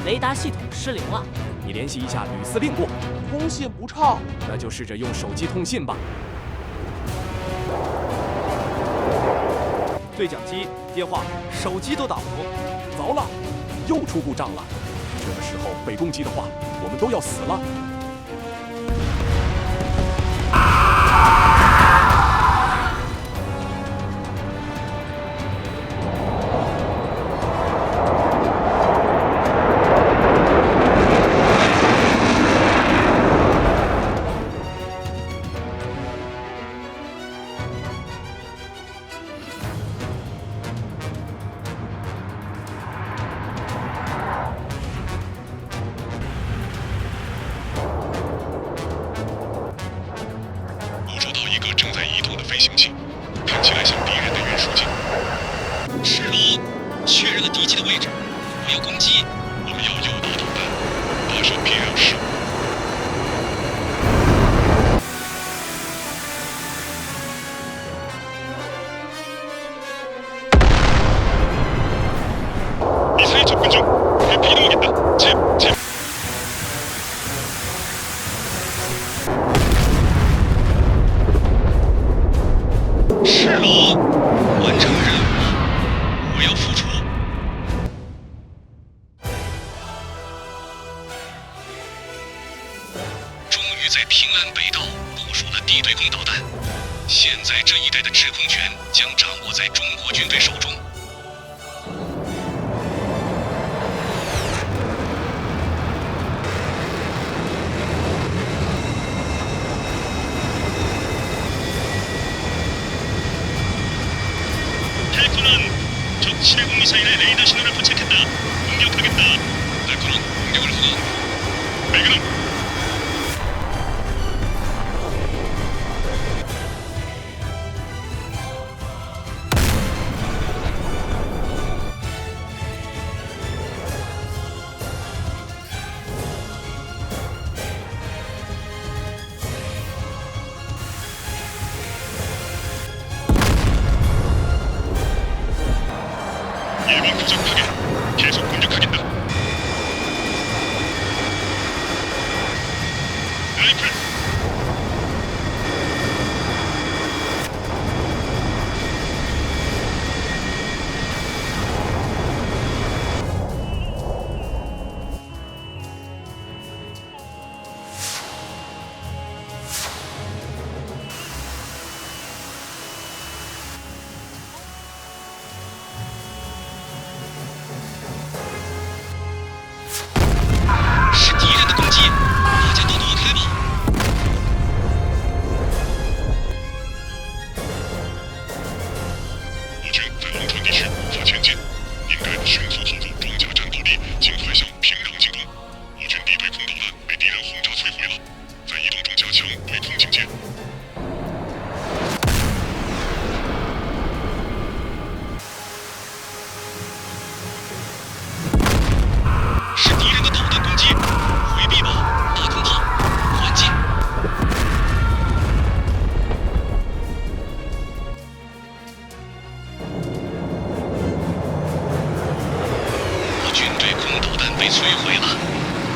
雷达系统失灵了。你联系一下吕司令部。通信不畅，那就试着用手机通信吧。对讲机电话、手机都打不通，糟了，又出故障了。这个时候被攻击的话，我们都要死了。正在移动的飞行器，看起来像敌人的运输机。赤龙，确认了敌机的位置，我要攻击。我们要诱导导弹，发射必要时。미사일 접근 중. 비동하겠다. 제.赤龙，完成任务，我要复出。终于在平安北道部署了地对空导弹，现在这一带的制空权将掌握在中国军队手中。적 720 미사일의 레이더 신호를 포착했다. 공격하겠다. 달코는 공격을 후원. 매그넘. 일본 표적 파괴. 계속 공격하겠다. 라이플.摧毁了，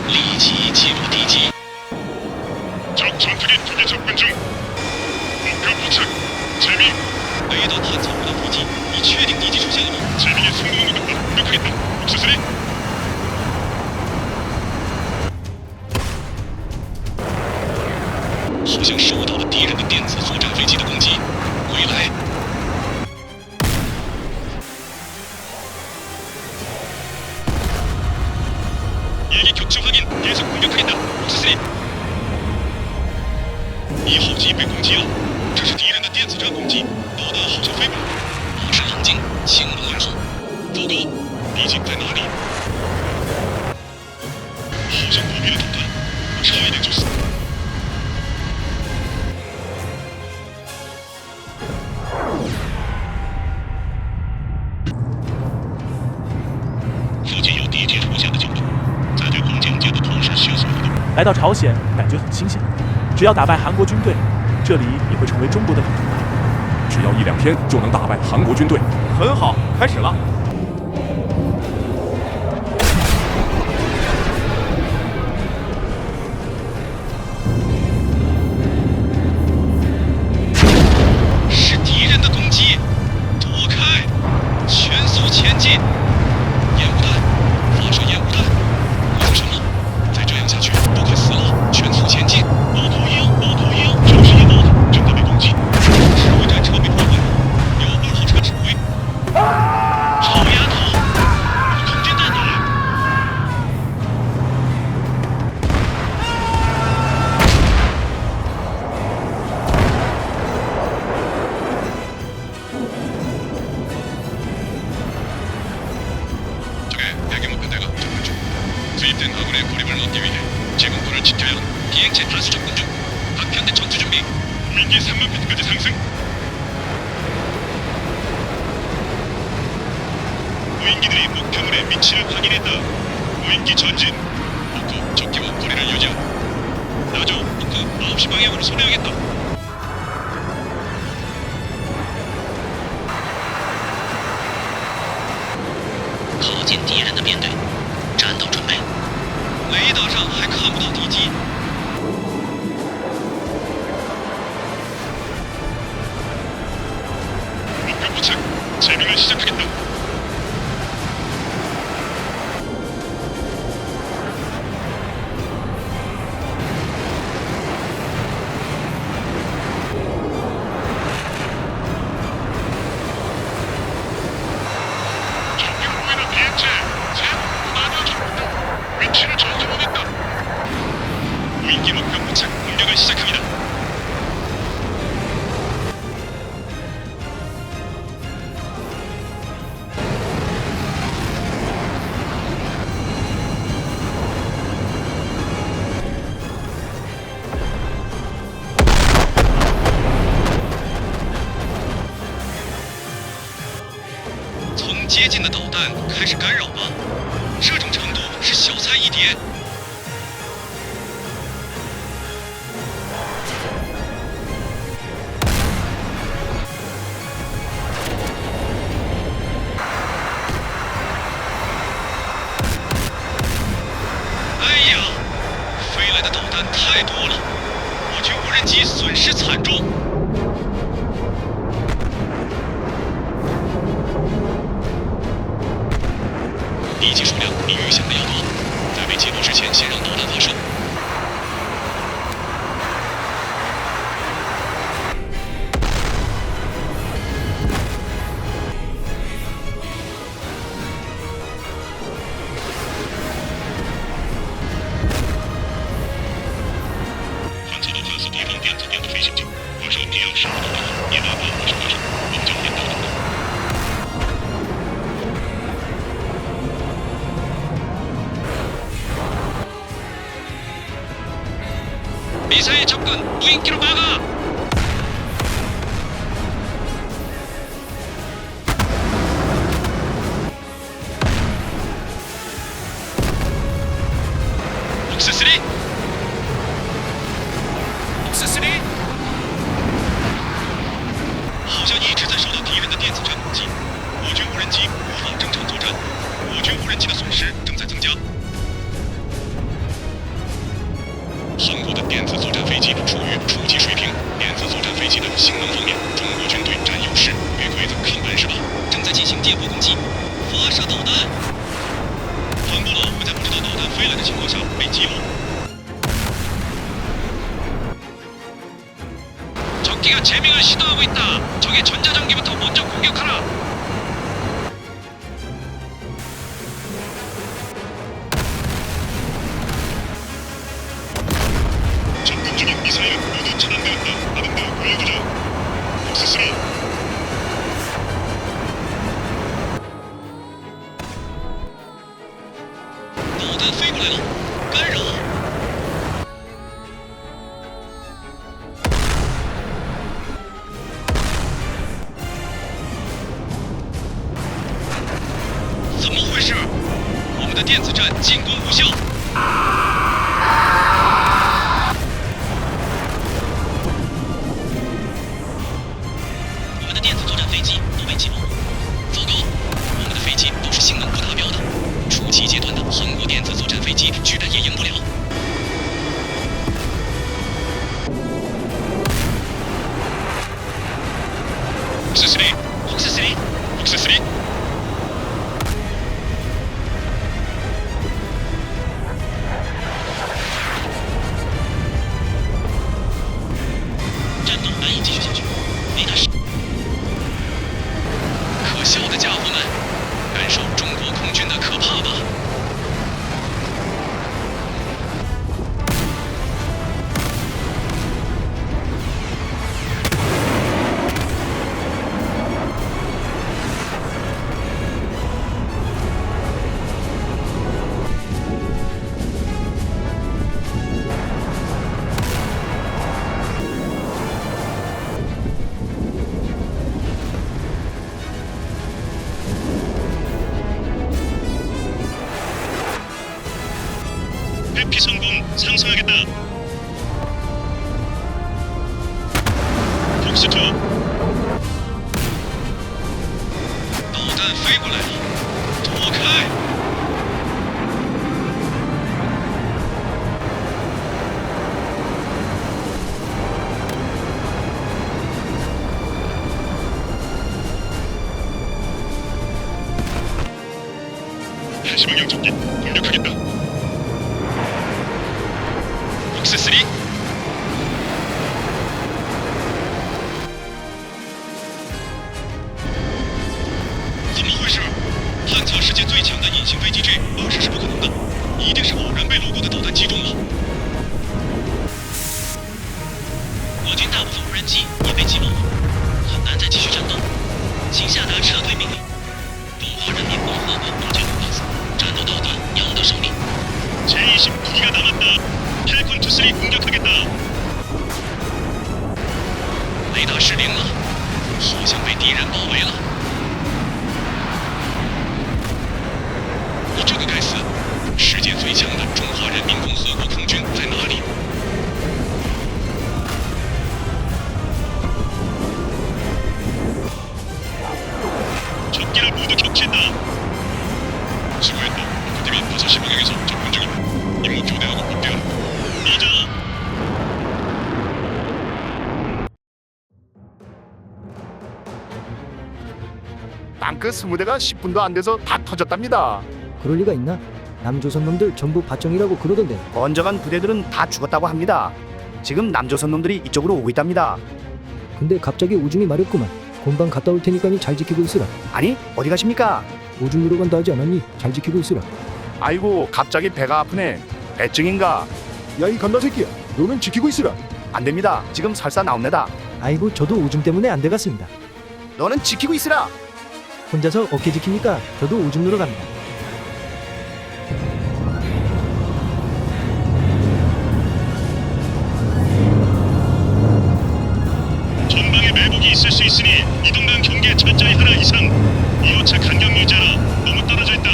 立即进入敌机。적 전투기 2개 접근 중. 목표 포착. 재밍. 레이더探测不到敌机，你确定敌机出现了吗？ 재밍에 성공한 것 같다. 공격하겠다. 옥수수리. 好像受到了敌人的电子作战飞机的攻击，回来。 일기 격추 확인. 계속 공격하겠다. 옥수수리. 1号机被攻击了，这是敌人的电子战攻击，导弹好像飞不了。保持冷静，行动2号。糟糕，敌机在哪里？好像躲避了导弹，差一点就死。 附近有敌机出现的警报，在对空警戒的同时迅速移动。来到朝鲜，感觉很新鲜。只要打败韩国军队，这里也会成为中国的领土。只要1-2天就能打败韩国军队。很好，开始了。 제공권을 지켜야 비행체 다수 접근 중. 각 편대 전투 준비. 민기 3만 피트까지 상승. 무인기들이 목표물의 위치를 확인했다. 무인기 전진. 목표 적기와 거리를 유지하고. 나죠. 목표 9시 방향으로 선회하겠다.靠近敌人的编队，战斗准备。雷达上还看不到敌机。 목표 포착. 재밍을 시작하겠다. 적으로 보이는 비행체 셋 나뉘어 적군다. 위치를 전송하겠다. 무인기 목표 포착. 공격을 시작합니다.从接近的导弹开始干扰吧，这种程度是小菜一碟。哎呀，飞来的导弹太多了，我军无人机损失惨重。 敌机数量比预想的要多，在被击落之前，先让导弹发射。探测到看似敌方电子的飞行器，我手敌要15度导弹，也达到50发射，光焦点到达。 미사일 접근 무인기로 막아! 옥스3! 옥스3! 好像一直在受到敌人的电子战攻击，我军无人机无法正常作战，我军无人机的损失正在增加。 韩国的电子作战飞机处于初级水平，电子作战飞机的性能方面，中国军队占优势。月葵子看本事吧，正在进行电波攻击，发射导弹。韩国佬会在不知道导弹飞来的情况下被击落。적기가 재밍을 시도하고 있다. 적의 전자전기부터 먼저 공격하라. 접근 중인 미사일은 모두 차단되었다. 아른데 보여주자. 옥스3.导弹飞过来了，干扰。怎么回事？我们的电子战进攻无效。 电子作战飞机都被击落，糟糕！我们的飞机都是性能不达标的，初期阶段的韩国电子作战飞机居然也赢不了。옥스3, 옥스3, 옥스3. 목표 성공 상승하겠다. 폭스2 导弹飞过来了，躲开！다시 방향 접기. 공격하겠다. 폭스3 怎么回事？汉草世界最强的隐形飞机这20是不可能的，一定是偶然被路过的导弹击中了。我军大部分无人机也被击落了，很难再继续战斗，请下达撤退命令。中华人民共和国空军部战斗导弹杨德手里。 제22기가 남았다. 펠콘2-3 공격하겠다. 雷达失灵了，好像被敌人包围了。你这个该死！世界最强的中华人民共和国空军在哪里？ 적기를 모두 격추했다. 수고했다. 팀이 5시 방향에서 접근 중이다. 임무 교대하고 복귀하라. 맞아. 땅끝 20대가 10분도 안 돼서 다 터졌답니다. 그럴 리가 있나? 남조선 놈들 전부 밭정이라고 그러던데. 건져간 부대들은 다 죽었다고 합니다. 지금 남조선 놈들이 이쪽으로 오고 있답니다. 근데 갑자기 오줌이 마렵구만. 금방 갔다 올 테니까니 잘 지키고 있으라. 아니 어디 가십니까? 오줌 누러 간다 하지 않았니? 잘 지키고 있으라. 아이고 갑자기 배가 아프네. 배증인가? 야 이 간다 새끼야, 너는 지키고 있으라. 안 됩니다. 지금 설사 나옵니다. 아이고 저도 오줌 때문에 안 돼갔습니다. 너는 지키고 있으라. 혼자서 어떻게 지킵니까? 저도 오줌 누러 갑니다. 전방에 매복이 있을 수 있으니 이동간 경계 철저히 하라 이상. 2호차 간격 유지하라. 너무 떨어져 있다.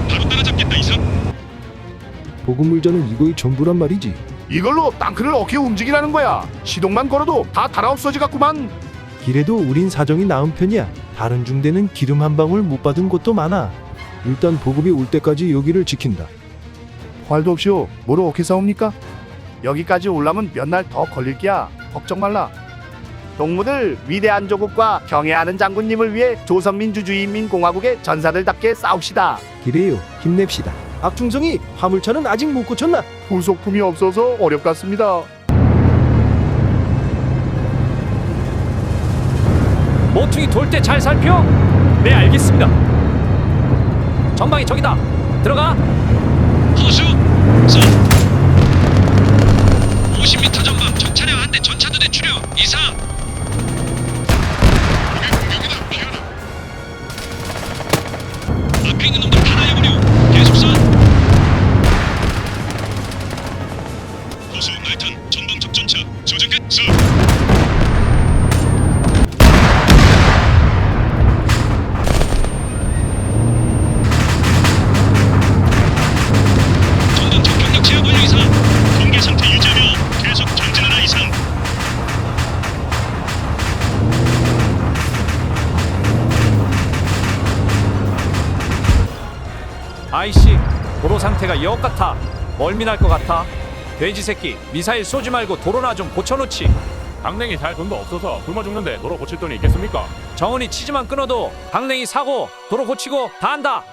바로 따라잡겠다 이상. 보급물자는 이거의 전부란 말이지. 이걸로 땅크를 어떻게 움직이라는 거야? 시동만 걸어도 다 달아 없어지겠구만. 길에도 우린 사정이 나은 편이야. 다른 중대는 기름 한 방울 못 받은 곳도 많아. 일단 보급이 올 때까지 여기를 지킨다. 활도 없이요. 뭐로 어떻게 싸웁니까? 여기까지 올라면 몇 날 더 걸릴 게야. 걱정 말라. 동무들 위대한 조국과 경애하는 장군님을 위해 조선민주주의인민공화국의 전사들답게 싸웁시다. 기래요. 힘냅시다. 악충성이 화물차는 아직 못 고쳤나? 후속품이 없어서 어렵겠습니다. 모퉁이 돌 때 잘 살펴. 네 알겠습니다. 전방에 적이다. 들어가. 好修，走。50m 전방 적 차량 한 대 전차두대 출격 이상. 이게 공격이다. 피하라. 앞에 있는 놈들 하나여버려. 계속 쏴. 호수 날탄 전방 적전차 조준 끝. 수. 전방 적 병력 제압 완료 이상. 경계 상태 유지하며 계속 전진하라 이상. 아이씨, 도로 상태가 역 같아. 멀미날 것 같아. 돼지 새끼, 미사일 쏘지 말고 도로나 좀 고쳐놓지. 강냉이 살 돈도 없어서 굶어 죽는데 도로 고칠 돈이 있겠습니까? 정은이 치즈만 끊어도 강냉이 사고 도로 고치고 다 한다.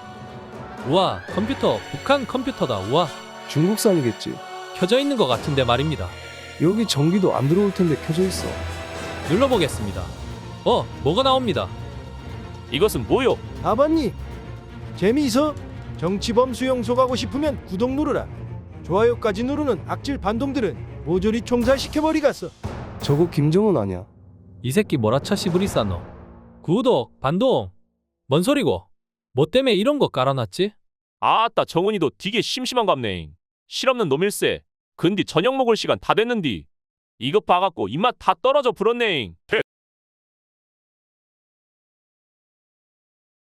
우와, 컴퓨터 북한 컴퓨터다. 우와, 중국산이겠지. 켜져 있는 것 같은데 말입니다. 여기 전기도 안 들어올 텐데 켜져 있어. 눌러보겠습니다. 뭐가 나옵니다. 이것은 뭐요? 아버님, 재미있어? 정치범 수용소 가고 싶으면 구독 누르라. 좋아요까지 누르는 악질 반동들은 모조리 총살시켜버리겠어. 저거 김정은 아니야? 이 새끼 뭐라차 시부리 싸노. 구독, 반동. 뭔 소리고? 뭐 때문에 이런 거 깔아놨지? 아따 정은이도 되게 심심한갑네. 실없는 놈일세. 근디 저녁 먹을 시간 다 됐는디. 이것 봐갖고 입맛 다 떨어져 불었네.